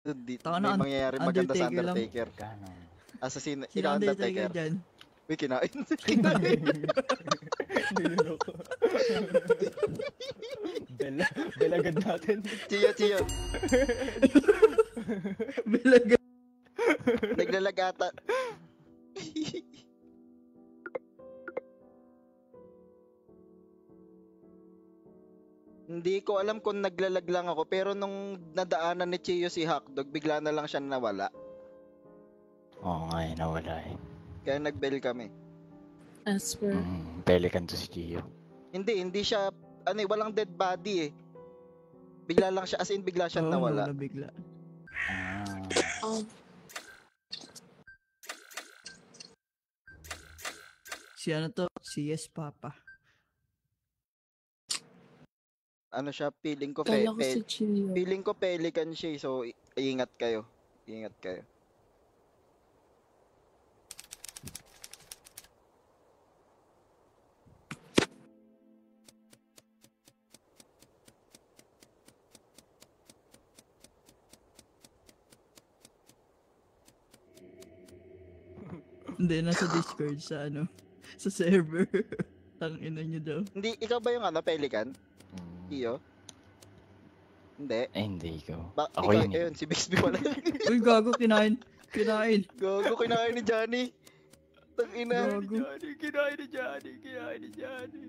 May mangyayari maganda sa Undertaker. Undertaker. Assassin, Sino ikaw Undertaker Undertaker. dyan? Uy, kinain. Bel agad natin. Chiyo. Bilaga. Naglalagata. Hindi ko alam kung naglalag lang ako, pero nung nadaanan ni Chiyo si Hotdog, bigla na lang siya nawala. Oo nga, nawala eh. Kaya nag-bell kami. Asper. Pelican to si Gio. Hindi siya, walang dead body eh. Bigla lang siya, as in bigla siya nawala. Nawala bigla. Si ano to? Si Yes Papa. Ano siya, feeling ko Kala ko si Chio. feeling ko Pelican siya, so ingat kayo. Ingat kayo. Hindi, nasa Discord sa ano, sa server. Tangina nyo daw. Hindi, ikaw ba yung Pelican? Iyo? Hindi. Hindi ko. Ako yun. Ayun, si Bixby pala. Uy, gago, kinain. Gago, kinain ni Johnny. Tangina. Gago. Kinain ni Johnny.